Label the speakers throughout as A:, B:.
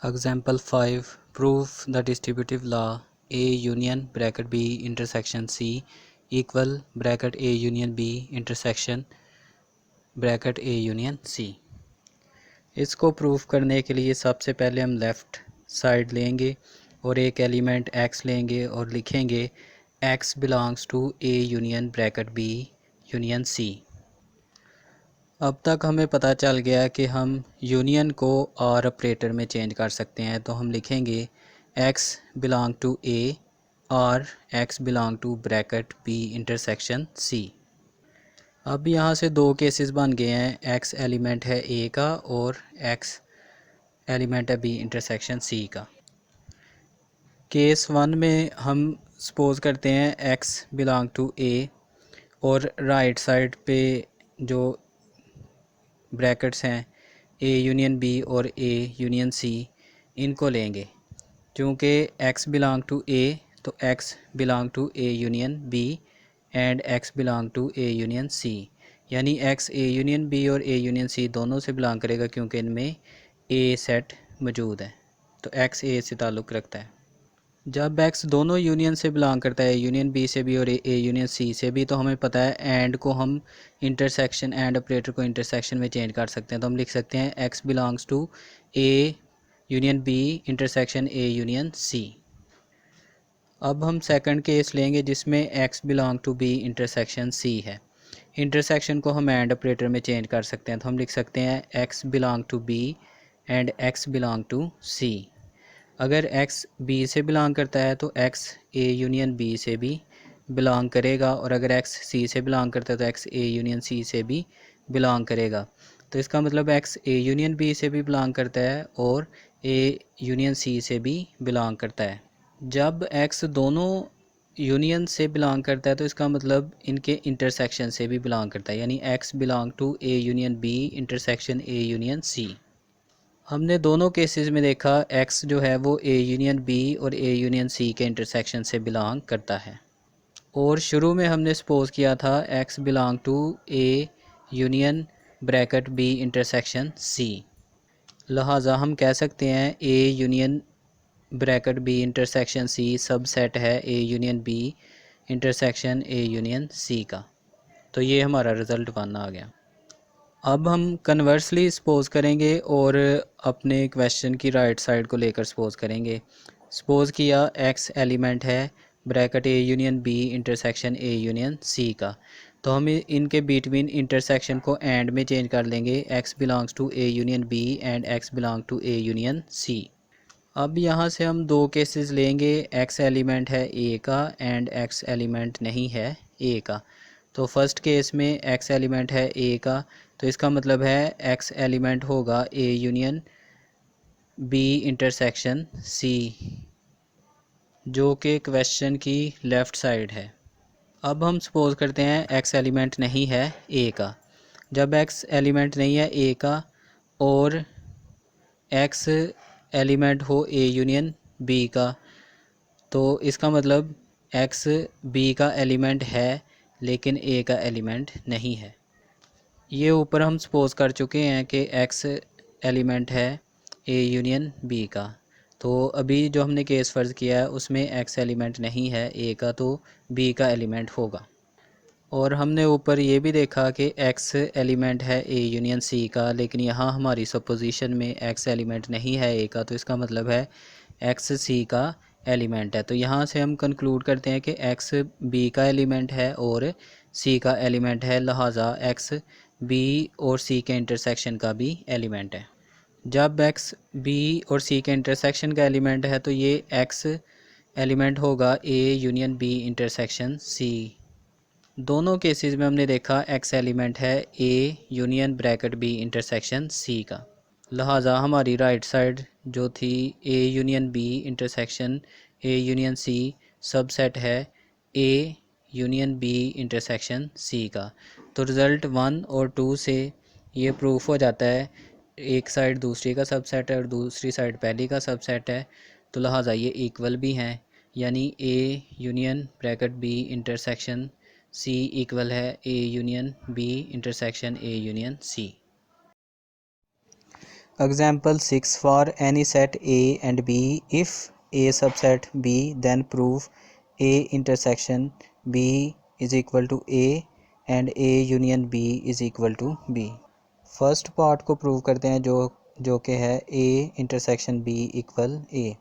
A: Example 5. Prove the distributive law A union bracket B intersection C equal bracket A union B intersection bracket A union C। इसको proof करने के लिए सबसे पहले हम left side लेंगे और एक एलिमेंट x लेंगे और लिखेंगे x belongs to A union bracket B union C। अब तक हमें पता चल गया कि हम यूनियन को और ऑपरेटर में चेंज कर सकते हैं, तो हम लिखेंगे x बिलोंग टू A और x belong to bracket B intersection C। अब यहाँ से दो केसेस बन गए हैं, x एलिमेंट है A का और x एलिमेंट है B इंटरसेक्शन C का। केस 1 में हम सपोज करते हैं x बिलोंग टू A और राइट साइड पे जो ब्रैकेट्स हैं A यूनियन B और A यूनियन C इनको लेंगे। चूँकि x बिलोंग टू A तो x belong to A union B and x belong to A union C, यानी x A यूनियन B और A यूनियन C दोनों से बिलोंग करेगा क्योंकि इनमें A सेट मौजूद है, तो x A से ताल्लुक़ रखता है। जब x दोनों यूनियन से बिलोंग करता है, यूनियन B से भी और A यूनियन C से भी, तो हमें पता है एंड को हम इंटरसेक्शन एंड ऑपरेटर को इंटरसेक्शन में चेंज कर सकते हैं। तो हम लिख सकते हैं x belongs to A union B intersection A union C। अब हम सेकंड केस लेंगे जिसमें x belong to B intersection C है। इंटरसेक्शन को हम एंड ऑपरेटर में चेंज कर सकते हैं, तो हम लिख सकते हैं x belong to B and x belong to C। अगर x B से बिलोंग करता है तो x A यूनियन B से भी बिलोंग करेगा, और अगर x C से बिलोंग करता है तो x A यूनियन C से भी बिलोंग करेगा। तो इसका मतलब x A यूनियन B से भी बिलोंग करता है और A यूनियन C से भी बिलोंग करता है। जब x दोनों यूनियन से बिलोंग करता है तो इसका मतलब इनके इंटरसेक्शन से भी बिलोंग करता है, यानी x belong to A union B intersection A union C। हमने दोनों केसेस में देखा x जो है वो A यूनियन B और A यूनियन C के इंटरसेक्शन से बिलोंग करता है, और शुरू में हमने सपोज किया था x belong to A union bracket B intersection C। लिहाजा हम कह सकते हैं A union bracket B intersection C subset है A union B intersection A union C का। तो ये हमारा रिज़ल्ट 1 आ गया। अब हम कन्वर्सली सपोज़ करेंगे और अपने क्वेश्चन की राइट साइड को लेकर सपोज़ करेंगे। सपोज़ किया x एलिमेंट है bracket A union B intersection A union C का, तो हम इनके बिटवीन इंटरसेक्शन को एंड में चेंज कर लेंगे x belongs to A union B and x belong to A union C। अब यहाँ से हम दो केसेस लेंगे, x एलिमेंट है A का एंड x एलिमेंट नहीं है A का। तो फर्स्ट केस में x एलिमेंट है A का, तो इसका मतलब है x एलिमेंट होगा A union B intersection C, जो कि क्वेश्चन की लेफ़्ट साइड है। अब हम सपोज़ करते हैं x एलिमेंट नहीं है A का। जब x एलिमेंट नहीं है A का और x एलिमेंट हो A यूनियन B का, तो इसका मतलब x B का एलिमेंट है लेकिन A का एलिमेंट नहीं है। ये ऊपर हम सपोज़ कर चुके हैं कि x एलिमेंट है A यूनियन B का, तो अभी जो हमने केस फ़र्ज़ किया है उसमें x एलिमेंट नहीं है A का, तो B का एलिमेंट होगा। और हमने ऊपर ये भी देखा कि x एलिमेंट है A यूनियन C का, लेकिन यहाँ हमारी सपोजिशन में x एलिमेंट नहीं है A का, तो इसका मतलब है x C का एलिमेंट है। तो यहाँ से हम कंक्लूड करते हैं कि x B का एलिमेंट है और C का एलिमेंट है, लिहाजा x B और C के इंटरसेक्शन का भी एलिमेंट है। जब x B और C के इंटरसेक्शन का एलिमेंट है तो ये x एलिमेंट होगा A union B intersection C। दोनों केसेस में हमने देखा x एलिमेंट है A union bracket B intersection C का, लिहाजा हमारी राइट साइड जो थी A union B intersection A union C subset है A union B intersection C का। तो रिज़ल्ट 1 और 2 से ये प्रूफ हो जाता है एक साइड दूसरी का सबसेट है और दूसरी साइड पहली का सबसेट है, तो लिहाजा ये इक्वल भी हैं, यानी A union bracket B intersection C equal है A union B intersection A union C। Example 6 for any set A and B if A subset B then prove A intersection B is equal to A and A union B is equal to B. First part को prove करते हैं जो कि है A intersection B equal A.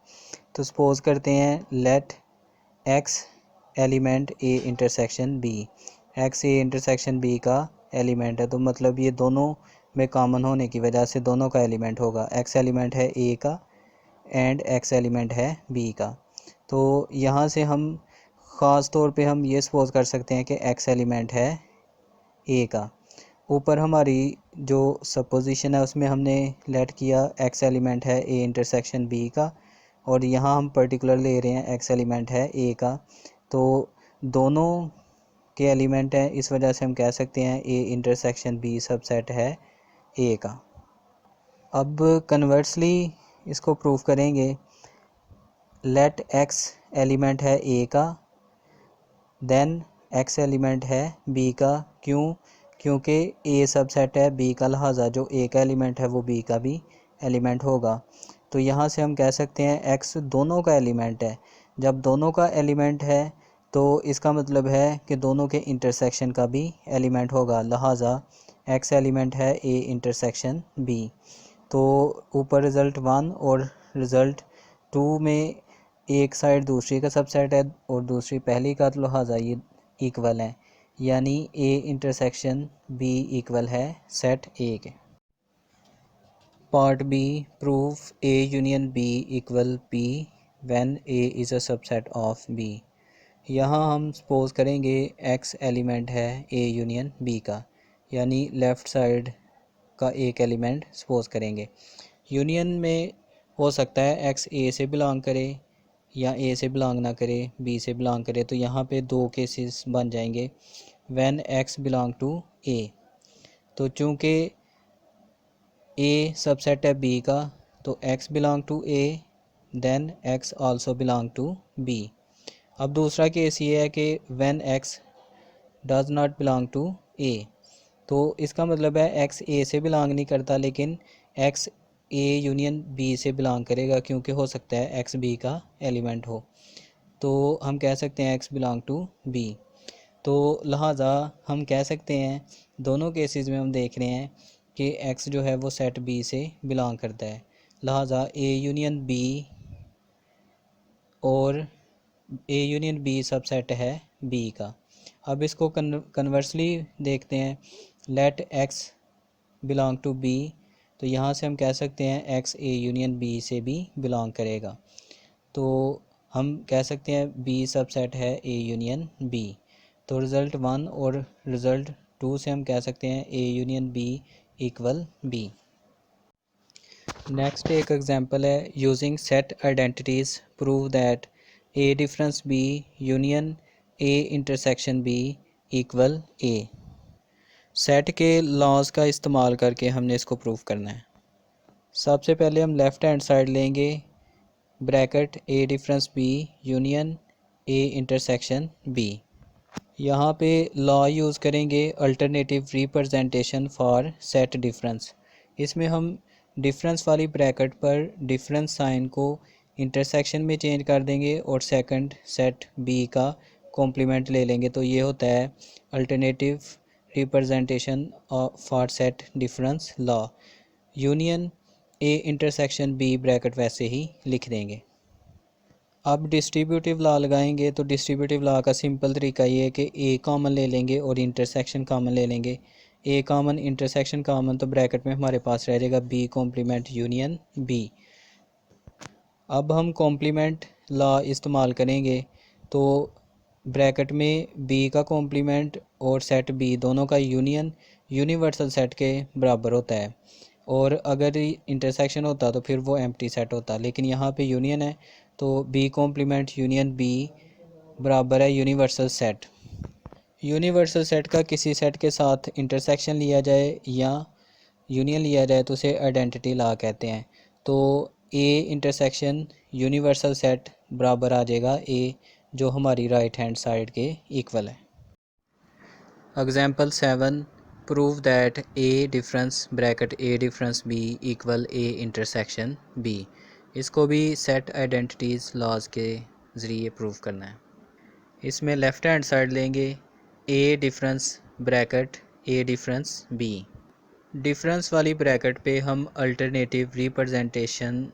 A: तो suppose करते हैं let x element A intersection B. X A intersection B का एलिमेंट है, तो मतलब ये दोनों में कॉमन होने की वजह से दोनों का एलिमेंट होगा। एक्स एलिमेंट है ए का एंड एक्स एलिमेंट है बी का। तो यहाँ से हम ख़ास तौर पे हम ये सपोज कर सकते हैं कि एक्स एलिमेंट है ए का। ऊपर हमारी जो सपोजिशन है उसमें हमने लेट किया एक्स एलिमेंट है ए इंटरसेक्शन बी का, और यहाँ हम पर्टिकुलर ले रहे हैं एक्स एलिमेंट है ए का। तो दोनों के एलिमेंट हैं, इस वजह से हम कह सकते हैं ए इंटरसेक्शन बी सबसेट है ए का। अब कन्वर्सली इसको प्रूव करेंगे। लेट एक्स एलिमेंट है ए का देन एक्स एलिमेंट है बी का। क्योंकि ए सबसेट है बी का, लिहाजा जो ए का एलिमेंट है वो बी का भी एलिमेंट होगा। तो यहाँ से हम कह सकते हैं एक्स दोनों का एलिमेंट है। जब दोनों का एलिमेंट है तो इसका मतलब है कि दोनों के इंटरसेक्शन का भी एलिमेंट होगा, लिहाजा एक्स एलिमेंट है ए इंटरसेक्शन बी। तो ऊपर रिज़ल्ट 1 और रिज़ल्ट 2 में एक साइड दूसरी का सबसेट है और दूसरी पहली का, तो लिहाजा ये इक्वल है, यानी ए इंटरसेक्शन बी इक्वल है सेट ए के। Part B prove A union B equal B when A is a subset of B. यहाँ हम सपोज करेंगे एक्स एलिमेंट है ए यूनियन बी का, यानी लेफ़्ट साइड का एक एलिमेंट सपोज करेंगे। यूनियन में हो सकता है एक्स ए से बिलोंग करे या ए से बिलोंग ना करे, बी से बिलोंग करे। तो यहाँ पे दो केसेस बन जाएंगे when X belong to A. तो चूँकि ए सबसेट है बी का, तो X belong to A then X also belong to B. अब दूसरा केस ये है कि when X does not belong to A. तो इसका मतलब है एक्स ए से बिलोंग नहीं करता, लेकिन एक्स ए यूनियन बी से बिलोंग करेगा, क्योंकि हो सकता है एक्स बी का एलिमेंट हो। तो हम कह सकते हैं एक्स बिलोंग टू बी। तो लिहाजा हम कह सकते हैं दोनों केसेस में हम देख रहे हैं कि एक्स जो है वो सेट बी से बिलोंग करता है, लिहाजा ए यूनियन बी और ए यूनियन बी सबसेट है बी का। अब इसको कन्वर्सली देखते हैं। Let x belong to B, तो यहाँ से हम कह सकते हैं एक्स ए यूनियन बी से भी बिलोंग करेगा। तो हम कह सकते हैं बी सबसेट है ए यूनियन बी। तो रिज़ल्ट 1 और रिज़ल्ट 2 से हम कह सकते हैं A union B equal B. Next एक एग्जांपल है using set identities prove that A difference B union A intersection B equal A. Set के लॉज का इस्तेमाल करके हमने इसको प्रूव करना है। सबसे पहले हम लेफ़्ट हैंड साइड लेंगे, bracket A difference B union A intersection B. यहाँ पे लॉ यूज़ करेंगे alternative representation for set difference. इसमें हम डिफरेंस वाली ब्रैकेट पर डिफरेंस साइन को इंटरसेक्शन में चेंज कर देंगे और सेकंड सेट बी का कॉम्प्लीमेंट ले लेंगे। तो ये होता है alternative representation for set difference law. Union A intersection B bracket वैसे ही लिख देंगे। अब डिस्ट्रीब्यूटिव लॉ लगाएंगे। तो डिस्ट्रीब्यूटिव लॉ का सिंपल तरीका ये है कि ए कॉमन ले लेंगे और इंटरसेक्शन कॉमन ले लेंगे। ए कॉमन इंटरसेक्शन कॉमन, तो ब्रैकेट में हमारे पास रह जाएगा बी कॉम्प्लीमेंट यूनियन बी। अब हम कॉम्प्लीमेंट लॉ इस्तेमाल करेंगे। तो ब्रैकेट में बी का कॉम्प्लीमेंट और सेट बी दोनों का यूनियन यूनिवर्सल सेट के बराबर होता है, और अगर इंटरसेक्शन होता तो फिर वो एम्प्टी सेट होता। लेकिन यहाँ पे यूनियन है, तो बी कॉम्प्लीमेंट यूनियन बी बराबर है यूनिवर्सल सेट। यूनिवर्सल सेट का किसी सेट के साथ इंटरसेक्शन लिया जाए या यूनियन लिया जाए तो उसे आइडेंटिटी लॉ कहते हैं। तो ए इंटरसेक्शन यूनिवर्सल सेट बराबर आ जाएगा ए, जो हमारी राइट हैंड साइड के इक्वल है। Example 7 prove that A difference bracket A difference B equal A intersection B. इसको भी सेट आइडेंटिटीज़ लॉज के ज़रिए प्रूव करना है। इसमें लेफ़्ट हैंड साइड लेंगे ए difference bracket A difference B. Difference वाली ब्रैकेट पे हम alternative representation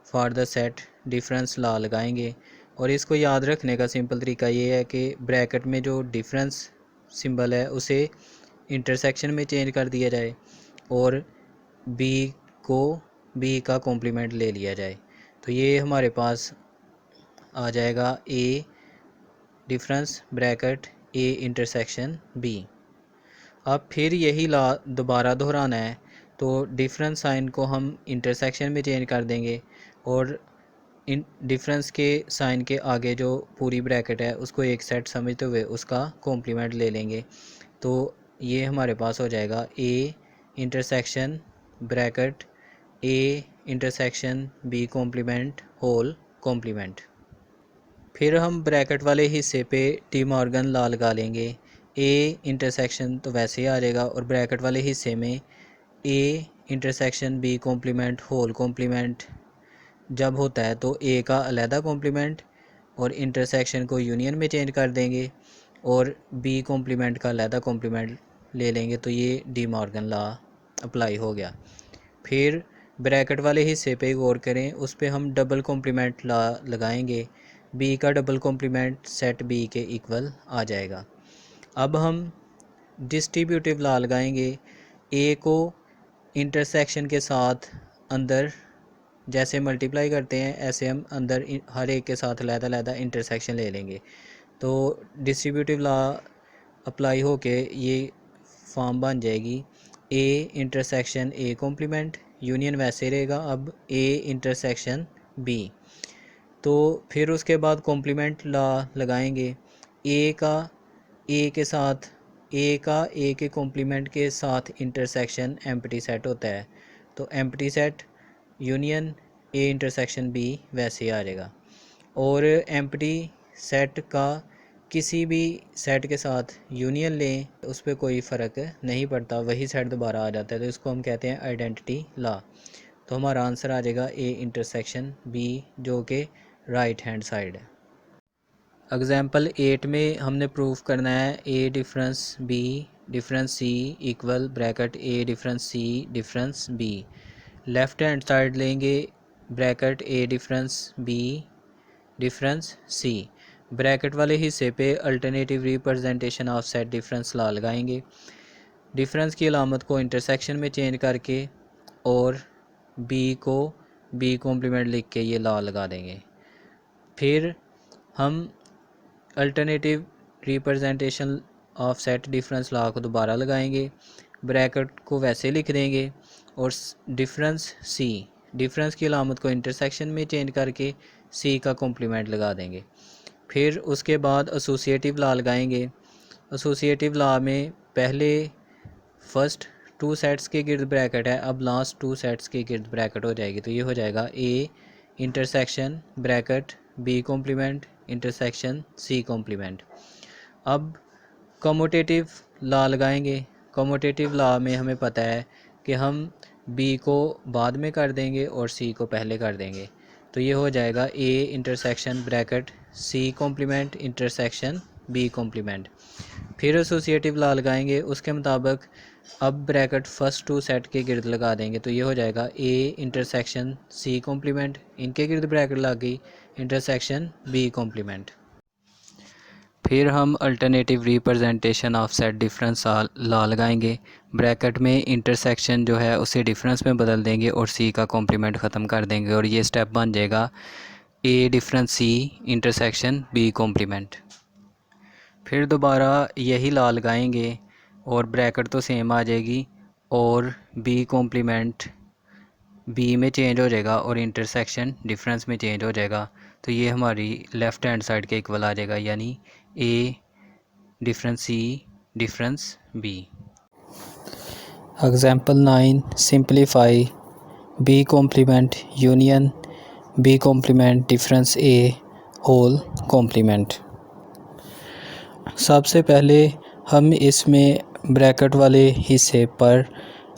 A: for the set difference law लगाएंगे। और इसको याद रखने का सिंपल तरीका ये है कि ब्रैकेट में जो डिफरेंस सिंबल है उसे इंटरसेक्शन में चेंज कर दिया जाए और बी को बी का कॉम्प्लीमेंट ले लिया जाए। तो ये हमारे पास आ जाएगा A difference bracket A intersection B. अब फिर यही लॉ दोबारा दोहराना है, तो डिफरेंस साइन को हम इंटरसेक्शन में चेंज कर देंगे और इन डिफरेंस के साइन के आगे जो पूरी ब्रैकेट है उसको एक सेट समझते हुए उसका कॉम्प्लीमेंट ले लेंगे। तो ये हमारे पास हो जाएगा A intersection bracket A intersection B complement whole complement. फिर हम ब्रैकेट वाले हिस्से पे डी मॉर्गन लॉ लगा लेंगे। ए इंटरसेक्शन तो वैसे ही आ जाएगा और ब्रैकेट वाले हिस्से में A intersection B complement whole complement जब होता है तो ए का अलहदा कॉम्प्लीमेंट और इंटरसेक्शन को यूनियन में चेंज कर देंगे और बी कॉम्प्लीमेंट का अलहदा कॉम्प्लीमेंट ले लेंगे। तो ये डी मॉर्गन लॉ अप्लाई हो गया। फिर ब्रैकेट वाले हिस्से पे गौर करें, उस पे हम डबल कॉम्प्लीमेंट लॉ लगाएंगे। बी का डबल कॉम्प्लीमेंट सेट बी के इक्वल आ जाएगा। अब हम डिस्ट्रीब्यूटिव लॉ लगाएंगे। ए को इंटरसेक्शन के साथ अंदर जैसे मल्टीप्लाई करते हैं ऐसे हम अंदर हर एक के साथ अलग-अलग इंटरसेक्शन ले लेंगे। तो डिस्ट्रीब्यूटिव लॉ अप्लाई होके ये फॉर्म बन जाएगी A intersection A complement union वैसे रहेगा अब ए इंटरसेक्शन बी। तो फिर उसके बाद कॉम्प्लीमेंट लॉ लगाएंगे। ए का ए के साथ ए के कॉम्प्लीमेंट के साथ इंटरसेक्शन एम्प्टी सेट होता है, तो empty set union A intersection B वैसे ही आ जाएगा। और एम्प्टी सेट का किसी भी सेट के साथ यूनियन लें उस पर कोई फ़र्क नहीं पड़ता, वही सेट दोबारा आ जाता है, तो इसको हम कहते हैं आइडेंटिटी लॉ। तो हमारा आंसर आ जाएगा ए इंटरसेक्शन बी जो कि राइट हैंड साइड है। एग्जाम्पल 8 में हमने प्रूफ करना है A difference B difference C equal bracket A difference C difference B. Left hand side लेंगे bracket A difference B difference C. Bracket वाले हिस्से पे alternative representation of set difference law लगाएंगे। डिफरेंस की अलामत को इंटरसेक्शन में चेंज करके और बी को बी कॉम्प्लीमेंट लिख के ये लॉ लगा देंगे। फिर हम alternative representation of set difference law को दोबारा लगाएंगे, ब्रैकेट को वैसे लिख देंगे और डिफरेंस सी डिफरेंस की अलामत को इंटरसेक्शन में चेंज करके सी का कॉम्प्लीमेंट लगा देंगे। फिर उसके बाद एसोसिएटिव लॉ लगाएंगे। एसोसिएटिव लॉ में पहले फर्स्ट टू सेट्स के गिर्द ब्रैकेट है, अब लास्ट टू सेट्स के गिर्द ब्रैकेट हो जाएगी। तो ये हो जाएगा A intersection bracket B complement intersection C complement. अब कम्यूटेटिव लॉ लगाएंगे। कम्यूटेटिव लॉ में हमें पता है कि हम बी को बाद में कर देंगे और सी को पहले कर देंगे। तो ये हो जाएगा A intersection bracket C complement intersection B complement. फिर एसोसिएटिव लॉ लगाएंगे, उसके मुताबिक अब ब्रैकेट फर्स्ट टू सेट के गिर्द लगा देंगे। तो ये हो जाएगा ए इंटरसेक्शन सी कॉम्प्लीमेंट, इनके गिर्द ब्रैकेट लग गई इंटरसेक्शन बी कॉम्प्लीमेंट। फिर हम alternative representation of set difference law लगाएंगे। ब्रैकेट में इंटरसेक्शन जो है उसे डिफरेंस में बदल देंगे और सी का कॉम्प्लीमेंट ख़त्म कर देंगे और ये स्टेप बन जाएगा A difference C intersection B complement. फिर दोबारा यही लॉ लगाएंगे और ब्रैकेट तो सेम आ जाएगी और बी कॉम्प्लीमेंट बी में चेंज हो जाएगा और इंटरसेक्शन डिफरेंस में चेंज हो जाएगा। तो ये हमारी लेफ़्ट हैंड साइड के इक्वल आ जाएगा, यानी A difference C difference B. Example 9 simplify B complement union B complement difference A whole complement. सबसे पहले हम इसमें ब्रैकेट वाले हिस्से पर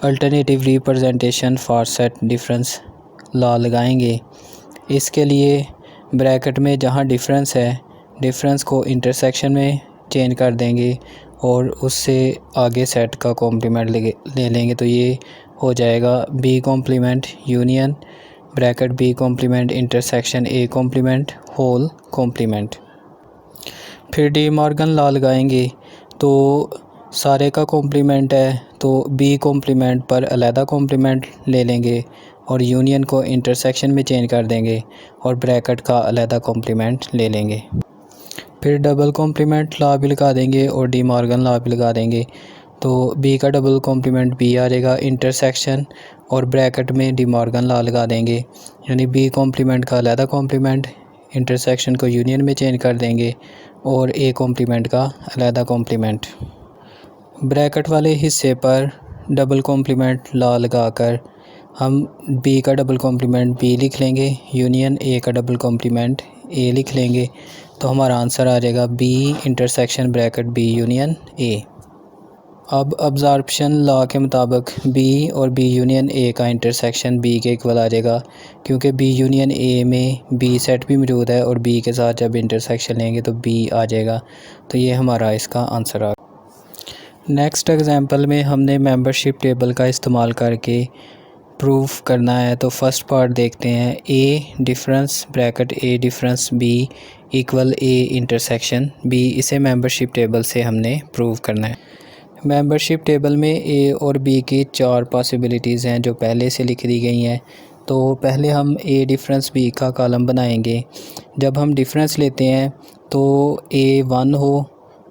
A: alternative representation for set difference law लगाएंगे। इसके लिए ब्रैकेट में जहाँ डिफरेंस है, डिफरेंस को इंटरसेक्शन में चेंज कर देंगे और उससे आगे सेट का कॉम्प्लीमेंट ले लेंगे। तो ये हो जाएगा B complement union bracket B complement intersection A complement whole complement. फिर डी मॉर्गन लॉ लगाएंगे तो सारे का कॉम्प्लीमेंट है तो बी कॉम्प्लीमेंट पर अलहदा कॉम्प्लीमेंट ले लेंगे और यूनियन को इंटरसेक्शन में चेंज कर देंगे और ब्रैकेट का अलहदा कॉम्प्लीमेंट ले लेंगे। फिर डबल कॉम्प्लीमेंट लॉ भी लगा देंगे और डी मॉर्गन लॉ भी लगा देंगे। तो बी का डबल कॉम्प्लीमेंट बी आ जाएगा इंटरसेक्शन और ब्रैकेट में डी मॉर्गन लॉ लगा देंगे, यानी बी कॉम्प्लीमेंट का अलहदा कॉम्प्लीमेंट, इंटरसेक्शन को यूनियन में चेंज कर देंगे और ए कॉम्प्लीमेंट का अलहदा कॉम्प्लीमेंट। ब्रैकेट वाले हिस्से पर डबल कॉम्प्लीमेंट लॉ लगाकर हम बी का डबल कॉम्प्लीमेंट बी लिख लेंगे, यूनियन ए का डबल कॉम्प्लीमेंट ए लिख लेंगे। तो हमारा आंसर आ जाएगा B intersection bracket B union A. अब अब्जॉर्प्शन लॉ के मुताबिक बी और बी यूनियन ए का इंटरसेक्शन बी के इक्वल आ जाएगा, क्योंकि बी यूनियन ए में बी सेट भी मौजूद है और बी के साथ जब इंटरसेक्शन लेंगे तो बी आ जाएगा। तो ये हमारा इसका आंसर आ। नेक्स्ट एग्जांपल में हमने मेंबरशिप टेबल का इस्तेमाल करके प्रूफ करना है। तो फर्स्ट पार्ट देखते हैं, A difference bracket A difference B equal A intersection B. इसे मेंबरशिप टेबल से हमने प्रूव करना है। मेंबरशिप टेबल में ए और बी की 4 पॉसिबिलिटीज़ हैं जो पहले से लिख दी गई हैं। तो पहले हम ए डिफरेंस बी का कॉलम बनाएंगे। जब हम डिफरेंस लेते हैं तो ए 1 हो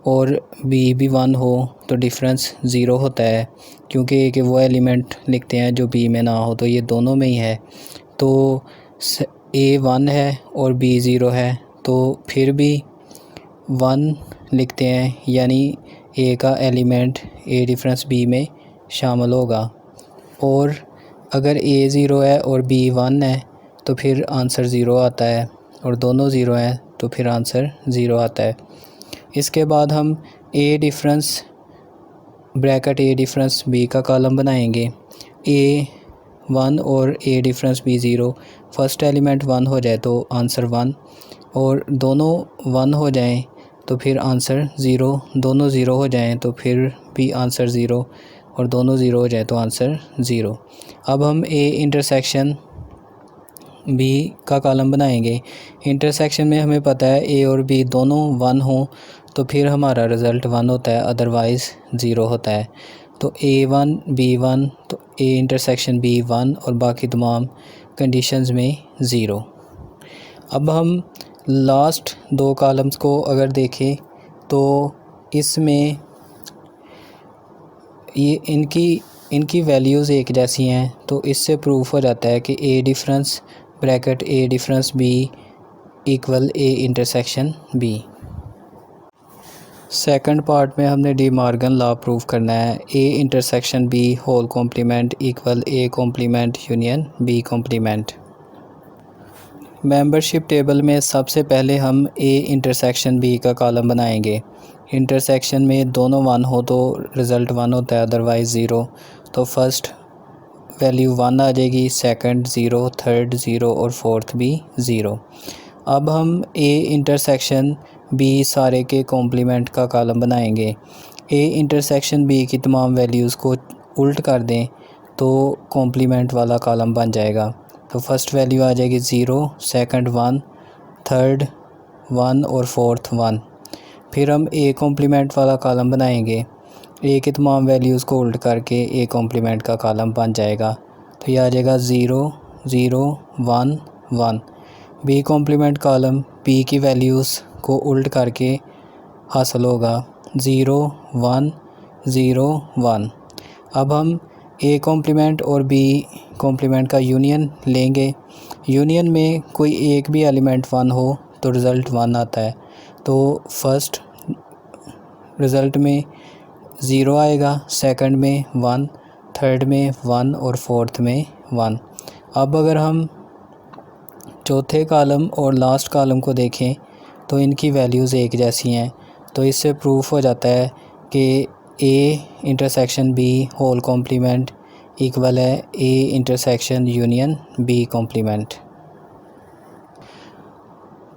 A: और बी भी 1 हो तो डिफरेंस 0 होता है, क्योंकि ए के वो एलिमेंट लिखते हैं जो बी में ना हो, तो ये दोनों में ही है। तो ए 1 है और बी 0 है तो फिर भी 1 लिखते हैं, यानी ए का एलिमेंट ए डिफरेंस बी में शामिल होगा। और अगर ए 0 है और बी 1 है तो फिर आंसर 0 आता है, और दोनों 0 हैं तो फिर आंसर 0 आता है। इसके बाद हम A difference bracket A difference B का कॉलम बनाएंगे। ए 1 और ए डिफरेंस बी 0, फर्स्ट एलिमेंट 1 हो जाए तो आंसर 1, और दोनों 1 हो जाएं तो फिर आंसर 0, दोनों 0 हो जाएं तो फिर भी आंसर 0, और दोनों 0 हो जाए तो आंसर 0। अब हम ए इंटरसेक्शन बी का कॉलम बनाएंगे। इंटरसेक्शन में हमें पता है ए और बी दोनों 1 हों तो फिर हमारा रिज़ल्ट 1 होता है, अदरवाइज़ 0 होता है। तो A1 B1 तो ए इंटरसेक्शन B1 और बाकी तमाम कंडीशंस में 0। अब हम लास्ट 2 कॉलम्स को अगर देखें तो इसमें ये इनकी वैल्यूज़ एक जैसी हैं, तो इससे प्रूफ हो जाता है कि A difference bracket A difference B equal A intersection B. Second part में हमने डी मॉर्गन लॉ प्रूफ करना है। A intersection B whole complement equal A complement union B complement. Membership table में सबसे पहले हम ए इंटरसेक्शन बी का column बनाएंगे। इंटरसेक्शन में दोनों 1 हो तो रिज़ल्ट 1 होता है, अदरवाइज़ 0। तो फर्स्ट वैल्यू 1 आ जाएगी, सेकंड 0, थर्ड 0 और फोर्थ भी 0। अब हम ए इंटरसेक्शन बी सारे के कॉम्प्लीमेंट का कॉलम बनाएंगे। ए इंटरसेक्शन बी की तमाम वैल्यूज़ को उल्ट कर दें तो कॉम्प्लीमेंट वाला कॉलम बन जाएगा। तो फर्स्ट वैल्यू आ जाएगी 0, सेकंड 1, थर्ड 1 और फोर्थ 1। फिर हम ए कॉम्प्लीमेंट वाला कॉलम बनाएंगे। ए की तमाम वैल्यूज़ को उल्ट करके ए कॉम्प्लीमेंट का कॉलम बन जाएगा। तो ये आ जाएगा 0, 0, 1, 1। बी कॉम्प्लीमेंट कॉलम बी की वैल्यूज़ को उल्ट करके हासिल होगा 0, 1, 0, 1। अब हम ए कॉम्प्लीमेंट और बी कॉम्प्लीमेंट का यूनियन लेंगे। यूनियन में कोई एक भी एलिमेंट 1 हो तो रिज़ल्ट 1 आता है। तो फर्स्ट रिज़ल्ट में 0 आएगा, सेकंड में 1, थर्ड में 1 और फोर्थ में 1। अब अगर हम चौथे कॉलम और लास्ट कॉलम को देखें तो इनकी वैल्यूज़ एक जैसी हैं, तो इससे प्रूफ हो जाता है कि A intersection B whole complement equal है A intersection union B complement.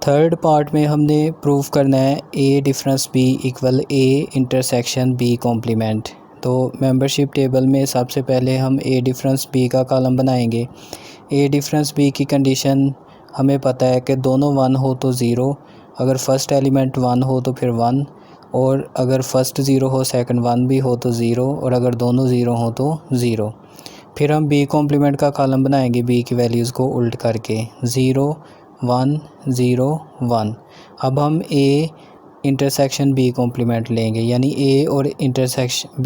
A: Third part में हमने प्रूव करना है A difference B equal A intersection B complement. तो मेंबरशिप टेबल में सबसे पहले हम ए डिफरेंस बी का कॉलम बनाएंगे। ए डिफरेंस बी की कंडीशन हमें पता है कि दोनों 1 हो तो 0, अगर फर्स्ट एलिमेंट 1 हो तो फिर 1, और अगर फर्स्ट 0 हो सेकंड 1 भी हो तो 0, और अगर दोनों 0 हो तो 0। फिर हम बी कॉम्प्लीमेंट का कॉलम बनाएंगे बी की वैल्यूज़ को उल्ट करके 0 1 0 1। अब हम ए इंटरसेक्शन बी कॉम्प्लीमेंट लेंगे, यानी ए और इंटरसेक्शन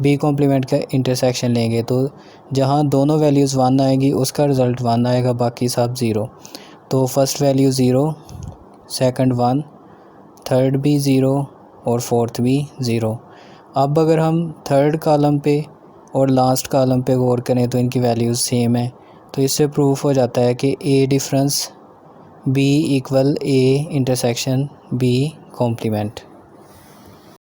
A: बी कॉम्प्लीमेंट का इंटरसेक्शन लेंगे, तो जहाँ दोनों वैल्यूज़ 1 आएगी उसका रिज़ल्ट 1 आएगा, बाकी सब 0। तो फर्स्ट वैल्यू 0, सेकंड 1, थर्ड भी 0 और फोर्थ भी 0। अब अगर हम थर्ड कॉलम पे और लास्ट कॉलम पे गौर करें तो इनकी वैल्यूज़ सेम है, तो इससे प्रूफ हो जाता है कि A difference B equal A intersection B complement.